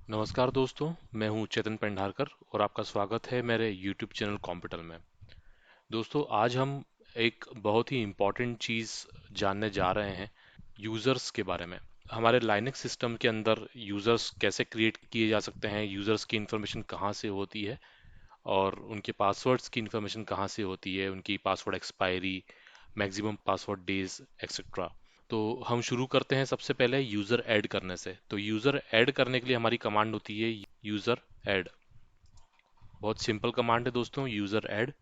नमस्कार दोस्तों, मैं हूं चेतन पेंढारकर और आपका स्वागत है मेरे YouTube चैनल कॉम्पिटल में। दोस्तों, आज हम एक बहुत ही इम्पोर्टेंट चीज़ जानने जा रहे हैं, यूज़र्स के बारे में। हमारे लाइनक्स सिस्टम के अंदर यूज़र्स कैसे क्रिएट किए जा सकते हैं, यूज़र्स की इन्फॉर्मेशन कहाँ से होती है और उनके पासवर्ड्स की इन्फॉर्मेशन कहाँ से होती है, उनकी password expiry, maximum password days etcetera. तो हम शुरू करते हैं सबसे पहले यूज़र ऐड करने से। तो यूज़र ऐड करने के लिए हमारी कमांड होती है यूज़र ऐड। बहुत सिंपल कमांड है दोस्तों, यूज़र ऐड।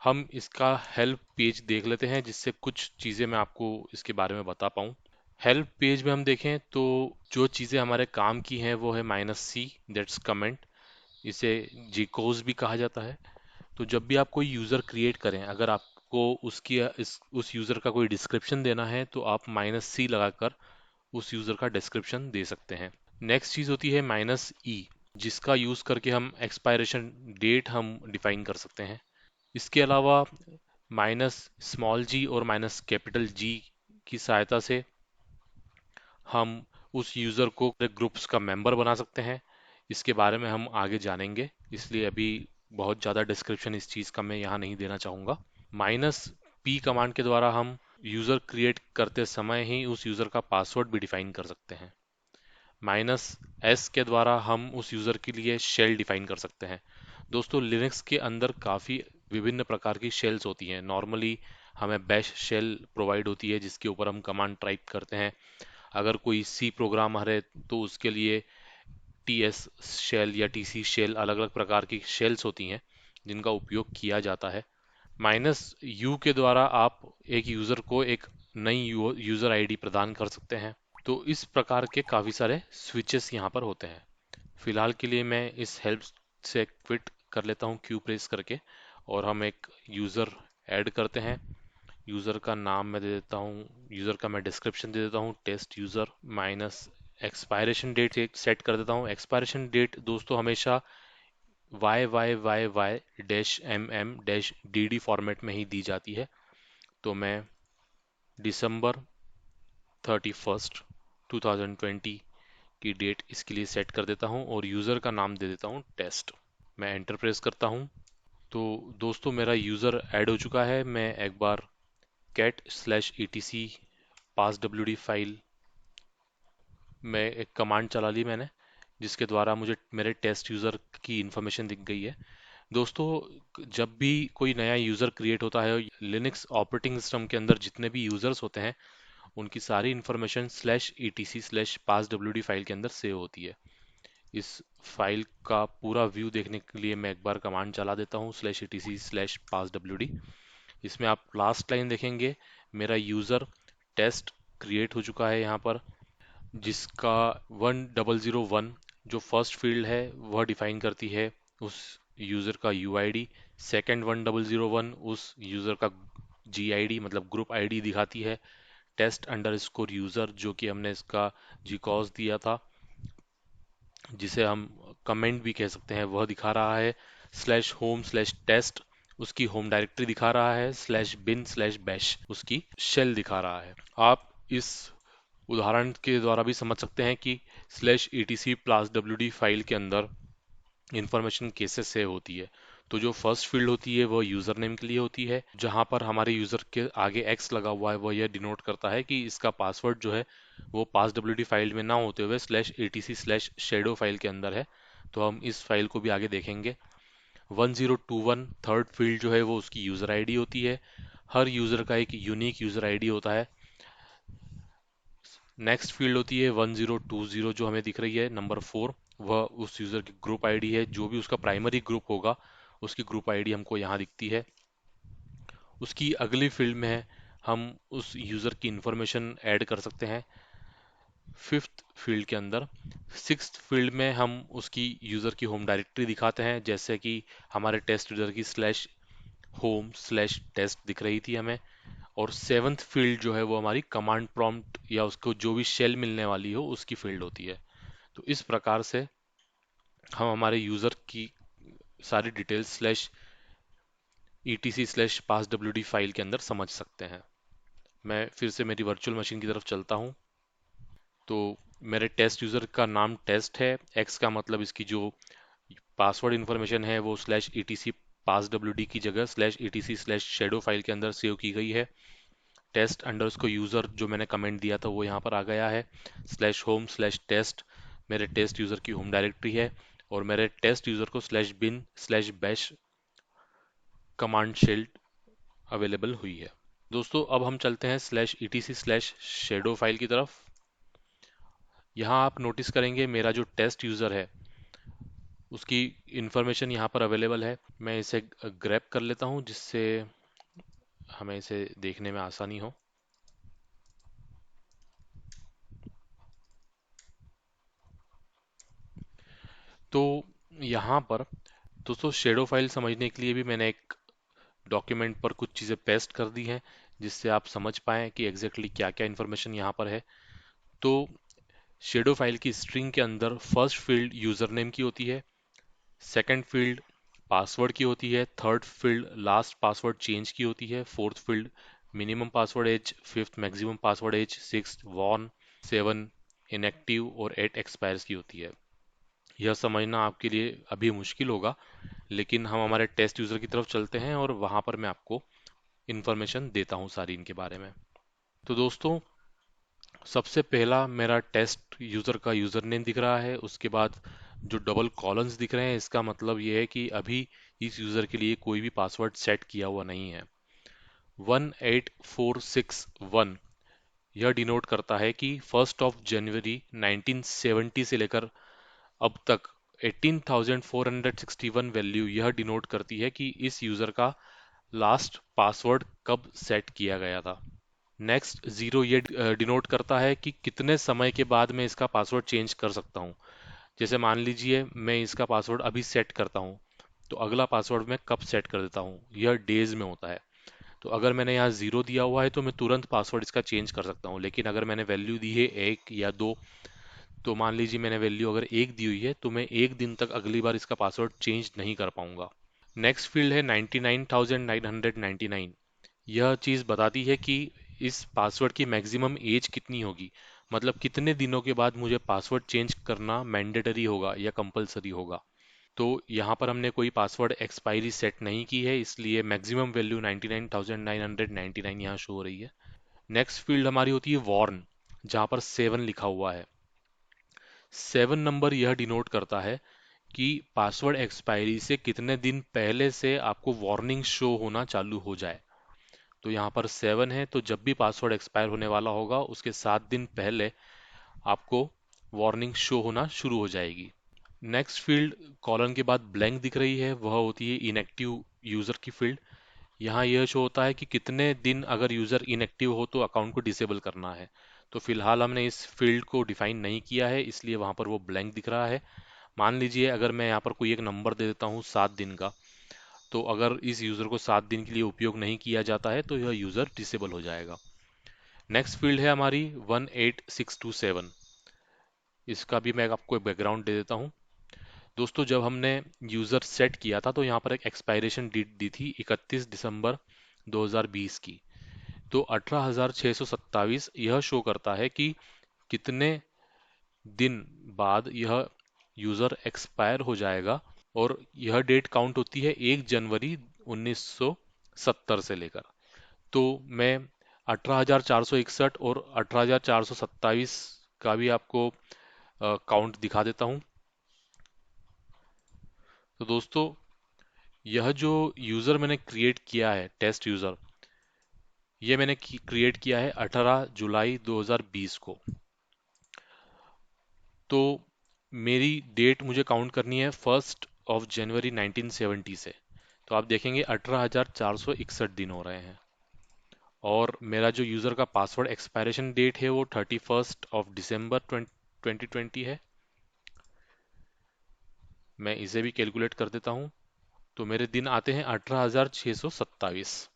हम इसका हेल्प पेज देख लेते हैं जिससे कुछ चीज़ें मैं आपको इसके बारे में बता पाऊँ। हेल्प पेज में हम देखें तो जो चीज़ें हमारे काम की हैं वो है -c, दैट्स कमेंट। इसे जीकोज भी कहा जाता है। तो जब भी आप कोई यूज़र क्रिएट करें, अगर आपको उस यूज़र का कोई डिस्क्रिप्शन देना है तो आप -c लगाकर उस यूज़र का डिस्क्रिप्शन दे सकते हैं। नेक्स्ट चीज़ होती है -e, जिसका यूज़ करके हम एक्सपायरेशन डेट हम डिफाइन कर सकते हैं। इसके अलावा -g और -G की सहायता से हम उस यूज़र को ग्रुप्स का मेंबर बना सकते हैं। इसके बारे में हम आगे जानेंगे, इसलिए अभी बहुत ज़्यादा डिस्क्रिप्शन इस चीज़ का मैं यहाँ नहीं देना चाहूँगा। -p कमांड के द्वारा हम यूज़र क्रिएट करते समय ही उस यूज़र का पासवर्ड भी डिफाइन कर सकते हैं। -s के द्वारा हम उस यूज़र के लिए शेल डिफाइन कर सकते हैं। दोस्तों, लिनक्स के अंदर काफ़ी विभिन्न प्रकार की शेल्स होती हैं। नॉर्मली हमें बैश शेल प्रोवाइड होती है जिसके ऊपर हम कमांड टाइप करते हैं। अगर कोई सी प्रोग्रामर है तो उसके लिए टीएस शेल या टीसी शेल, अलग अलग प्रकार की शेल्स होती हैं जिनका उपयोग किया जाता है। -u के द्वारा आप एक यूज़र को एक नई यूज़र आईडी प्रदान कर सकते हैं। तो इस प्रकार के काफ़ी सारे स्विचेस यहाँ पर होते हैं। फिलहाल के लिए मैं इस हेल्प से क्विट कर लेता हूँ क्यू प्रेस करके, और हम एक यूज़र ऐड करते हैं। यूज़र का नाम मैं दे देता हूँ, यूज़र का मैं डिस्क्रिप्शन दे देता हूँ test user. Minus expiration date set कर देता हूँ। एक्सपायरेशन डेट दोस्तों हमेशा YYYY-MM-DD फॉर्मेट में ही दी जाती है। तो मैं December 31st 2020 की डेट इसके लिए सेट कर देता हूँ और यूज़र का नाम दे देता हूँ टेस्ट। मैं एंटर प्रेस करता हूँ। तो दोस्तों, मेरा यूज़र ऐड हो चुका है। मैं एक बार cat/etc passwd फाइल में एक कमांड चला ली मैंने, जिसके द्वारा मुझे मेरे टेस्ट यूज़र की इन्फॉर्मेशन दिख गई है। दोस्तों, जब भी कोई नया यूज़र क्रिएट होता है, लिनक्स ऑपरेटिंग सिस्टम के अंदर जितने भी यूज़र्स होते हैं उनकी सारी इन्फॉर्मेशन /etc/passwd फाइल के अंदर सेव होती है। इस फाइल का पूरा व्यू देखने के लिए मैं एक बार कमांड चला देता हूँ /etc/passwd। इसमें आप लास्ट लाइन देखेंगे, मेरा यूज़र टेस्ट क्रिएट हो चुका है यहाँ पर, जिसका 1001 जो फर्स्ट फील्ड है वह डिफाइन करती है उस यूज़र का यूआईडी। सेकंड 1001 उस यूज़र का जीआईडी मतलब ग्रुप आईडी दिखाती है। टेस्ट अंडरस्कोर यूज़र जो कि हमने इसका जीकॉस दिया था, जिसे हम कमेंट भी कह सकते हैं, वह दिखा रहा है। /home/test उसकी होम डायरेक्टरी दिखा रहा है। /bin/bash उसकी शेल दिखा रहा है। आप इस उदाहरण के द्वारा भी समझ सकते हैं कि /etc+wd फाइल के अंदर इंफॉर्मेशन कैसे सेव होती है। तो जो फर्स्ट फील्ड होती है वह यूज़र नेम के लिए होती है, जहां पर हमारे यूज़र के आगे एक्स लगा हुआ है वह यह डिनोट करता है कि इसका पासवर्ड जो है वो passwd फाइल में ना होते हुए /etc/shadow फाइल के अंदर है। तो हम इस फाइल को भी आगे देखेंगे। 1021 थर्ड फील्ड जो है वो उसकी यूज़र आईडी होती है। हर यूज़र का एक यूनिक यूज़र आईडी होता है। नेक्स्ट फील्ड होती है 1020 जो हमें दिख रही है नंबर 4, वह उस यूज़र की ग्रुप आईडी है। जो भी उसका प्राइमरी ग्रुप होगा उसकी ग्रुप आईडी हमको यहाँ दिखती है। उसकी अगली फील्ड में हम उस यूज़र की इंफॉर्मेशन ऐड कर सकते हैं फिफ्थ फील्ड के अंदर। सिक्स्थ फील्ड में हम उसकी यूज़र की होम डायरेक्टरी दिखाते हैं, जैसे कि हमारे टेस्ट यूज़र की /home/test दिख रही थी हमें। और सेवन्थ फील्ड जो है वो हमारी कमांड प्रॉम्प्ट या उसको जो भी शेल मिलने वाली हो उसकी फील्ड होती है। तो इस प्रकार से हम हमारे यूज़र की सारी डिटेल्स /etc/passwd फाइल के अंदर समझ सकते हैं। मैं फिर से मेरी वर्चुअल मशीन की तरफ चलता हूँ। तो मेरे टेस्ट यूज़र का नाम टेस्ट है, एक्स का मतलब इसकी जो पासवर्ड इन्फॉर्मेशन है वो स्लैश etc पास wd की जगह slash etc slash shadow file के अंदर सेव की गई है। टेस्ट अंडर उसको यूज़र जो मैंने कमेंट दिया था वो यहाँ पर आ गया है। स्लैश होम स्लैश टेस्ट मेरे टेस्ट यूज़र की होम डायरेक्टरी है, और मेरे टेस्ट यूज़र को slash bin slash bash command shell available हुई है। दोस्तों अब हम चलते हैं slash etc slash shadow file की तरफ। यहाँ आप नोटिस करेंगे मेरा जो टेस्ट यूज़र है उसकी इंफॉर्मेशन यहाँ पर अवेलेबल है। मैं इसे ग्रैब कर लेता हूँ जिससे हमें इसे देखने में आसानी हो। तो यहाँ पर दोस्तों शेडो फाइल समझने के लिए भी मैंने एक डॉक्यूमेंट पर कुछ चीज़ें पेस्ट कर दी हैं जिससे आप समझ पाएँ कि एग्जैक्टली क्या क्या इन्फॉर्मेशन यहाँ पर है। तो शेडो फाइल की स्ट्रिंग के अंदर फर्स्ट फील्ड यूज़र नेम की होती है, सेकंड फील्ड पासवर्ड की होती है, third field last password change की होती है, fourth field minimum password age, fifth maximum password age, sixth warn, seven inactive और एट एक्सपायर्स की होती है। यह समझना आपके लिए अभी मुश्किल होगा, लेकिन हम हमारे टेस्ट यूज़र की तरफ चलते हैं और वहाँ पर मैं आपको इन्फॉर्मेशन देता हूँ सारी इनके बारे में। तो दोस्तों सबसे पहला मेरा टेस्ट यूज़र का यूज़र नेम दिख रहा है, उसके बाद जो डबल कॉलम्स दिख रहे हैं इसका मतलब ये है कि अभी इस यूज़र के लिए कोई भी पासवर्ड सेट किया हुआ नहीं है। 18461 यह डिनोट करता है कि 1 जनवरी 1970 से लेकर अब तक 18,461 वैल्यू यह डिनोट करती है कि इस यूज़र का लास्ट पासवर्ड कब सेट किया गया था। नेक्स्ट जीरो ये डिनोट करता है कि कितने समय के बाद मैं इसका पासवर्ड चेंज कर सकता हूँ। जैसे मान लीजिए मैं इसका पासवर्ड अभी सेट करता हूँ, तो अगला पासवर्ड मैं कब सेट कर देता हूँ, यह डेज में होता है। तो अगर मैंने यहाँ जीरो दिया हुआ है तो मैं तुरंत पासवर्ड इसका चेंज कर सकता हूँ, लेकिन अगर मैंने वैल्यू दी है एक या दो, तो मान लीजिए मैंने वैल्यू अगर एक दी हुई है तो मैं एक दिन तक अगली बार इसका पासवर्ड चेंज नहीं कर पाऊंगा। नेक्स्ट फील्ड है 99,999। यह चीज़ बताती है कि इस पासवर्ड की मैक्सिमम एज कितनी होगी, मतलब कितने दिनों के बाद मुझे पासवर्ड चेंज करना मैंडेटरी होगा या कंपलसरी होगा। तो यहाँ पर हमने कोई पासवर्ड एक्सपायरी सेट नहीं की है, इसलिए मैक्सिमम वैल्यू 99,999 यहाँ शो हो रही है। नेक्स्ट फील्ड हमारी होती है वॉर्न, जहाँ पर 7 लिखा हुआ है। 7 नंबर यह डिनोट करता है कि पासवर्ड एक्सपायरी से कितने दिन पहले से आपको वार्निंग शो होना चालू हो जाए। तो यहाँ पर 7 है, तो जब भी पासवर्ड एक्सपायर होने वाला होगा उसके 7 दिन पहले आपको वार्निंग शो होना शुरू हो जाएगी। नेक्स्ट फील्ड कॉलन के बाद ब्लैंक दिख रही है, वह होती है इनएक्टिव यूज़र की फील्ड। यहाँ यह शो होता है कि कितने दिन अगर यूज़र इनएक्टिव हो तो अकाउंट को डिसेबल करना है। तो फिलहाल हमने इस फील्ड को डिफाइन नहीं किया है, इसलिए वहाँ पर वो ब्लैंक दिख रहा है। मान लीजिए अगर मैं यहाँ पर कोई एक नंबर दे देता हूँ 7 दिन का, तो अगर इस यूज़र को 7 दिन के लिए उपयोग नहीं किया जाता है तो यह यूज़र डिसेबल हो जाएगा। नेक्स्ट फील्ड है हमारी 18627। इसका भी मैं आपको बैकग्राउंड दे देता हूँ। दोस्तों जब हमने यूज़र सेट किया था तो यहाँ पर एक एक्सपायरेशन डेट दी थी 31 दिसंबर 2020 की। तो 18,627 यह शो करता है कि कितने दिन बाद यह यूज़र एक्सपायर हो जाएगा, और यह डेट काउंट होती है 1 जनवरी 1970 से लेकर। तो मैं 18,461 और 18,427 का भी आपको काउंट दिखा देता हूँ। तो दोस्तों यह जो यूज़र मैंने क्रिएट किया है टेस्ट यूज़र, ये मैंने क्रिएट किया है 18 जुलाई 2020 को। तो मेरी डेट मुझे काउंट करनी है 1 जनवरी 1970 से। तो आप देखेंगे 18,461 दिन हो रहे हैं, और मेरा जो यूज़र का पासवर्ड एक्सपायरेशन डेट है वो 31 दिसंबर 2020 है। मैं इसे भी कैलकुलेट कर देता हूँ, तो मेरे दिन आते हैं 18,627।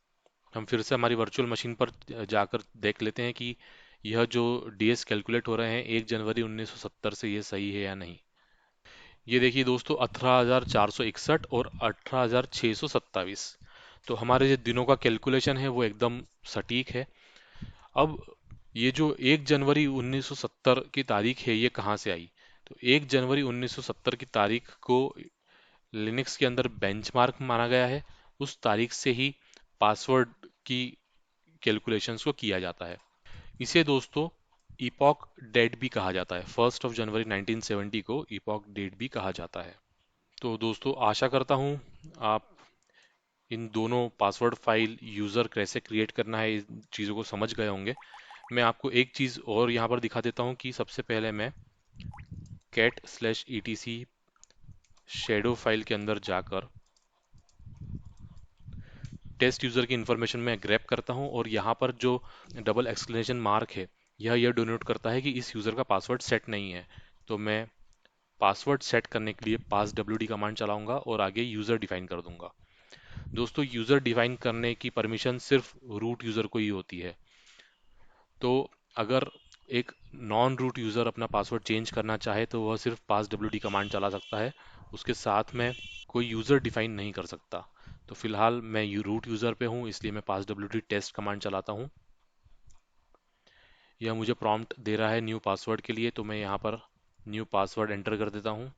हम फिर से हमारी वर्चुअल मशीन पर जाकर देख लेते हैं कि यह जो डेज कैलकुलेट हो रहे हैं 1 जनवरी 1970 से, ये सही है या नहीं। ये देखिए दोस्तों 18,461 और 18,627, तो हमारे जो दिनों का कैलकुलेशन है वो एकदम सटीक है। अब ये जो 1 जनवरी 1970 की तारीख है ये कहाँ से आई? तो 1 जनवरी 1970 की तारीख को लिनक्स के अंदर बेंचमार्क माना गया है। उस तारीख से ही पासवर्ड की कैलकुलेशंस को किया जाता है। इसे दोस्तों इपॉक डेट भी कहा जाता है। 1 जनवरी 1970 को इपॉक डेट भी कहा जाता है। तो दोस्तों आशा करता हूँ आप इन दोनों पासवर्ड फाइल यूज़र कैसे क्रिएट करना है इन चीज़ों को समझ गए होंगे। मैं आपको एक चीज़ और यहाँ पर दिखा देता हूँ कि सबसे पहले मैं cat/etc शेडो फाइल के अंदर जाकर टेस्ट यूज़र की इन्फॉर्मेशन मैं ग्रैब करता हूँ और यहाँ पर जो डबल एक्सक्लेमेशन मार्क है यह डिनोट करता है कि इस यूज़र का पासवर्ड सेट नहीं है। तो मैं पासवर्ड सेट करने के लिए पास wd कमांड चलाऊंगा और आगे यूज़र डिफाइन कर दूंगा। दोस्तों यूज़र डिफाइन करने की परमिशन सिर्फ रूट यूज़र को ही होती है। तो अगर एक नॉन रूट यूज़र अपना पासवर्ड चेंज करना चाहे तो वह सिर्फ पास wd कमांड चला सकता है, उसके साथ में कोई यूज़र डिफाइन नहीं कर सकता। तो फिलहाल मैं रूट यूज़र पे हूँ इसलिए मैं पास wd टेस्ट कमांड चलाता हूँ। यह मुझे प्रॉम्प्ट दे रहा है न्यू पासवर्ड के लिए, तो मैं यहाँ पर न्यू पासवर्ड एंटर कर देता हूँ।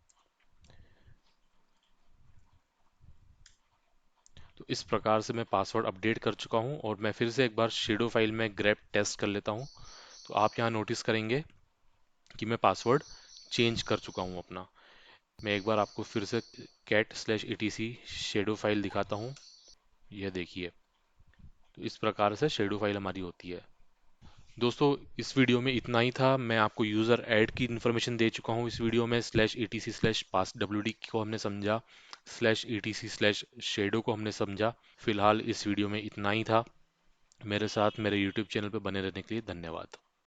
तो इस प्रकार से मैं पासवर्ड अपडेट कर चुका हूँ और मैं फिर से एक बार शेडो फाइल में ग्रेप टेस्ट कर लेता हूँ। तो आप यहाँ नोटिस करेंगे कि मैं पासवर्ड चेंज कर चुका हूँ अपना। मैं एक बार आपको फिर से cat/etc शेडो फाइल दिखाता हूँ। यह देखिए, तो इस प्रकार से शेडो फाइल हमारी होती है। दोस्तों इस वीडियो में इतना ही था। मैं आपको यूज़र ऐड की इन्फॉर्मेशन दे चुका हूँ इस वीडियो में। /etc/passwd को हमने समझा, /etc/शेडो को हमने समझा। फिलहाल इस वीडियो में इतना ही था। मेरे साथ मेरे YouTube चैनल पर बने रहने के लिए धन्यवाद।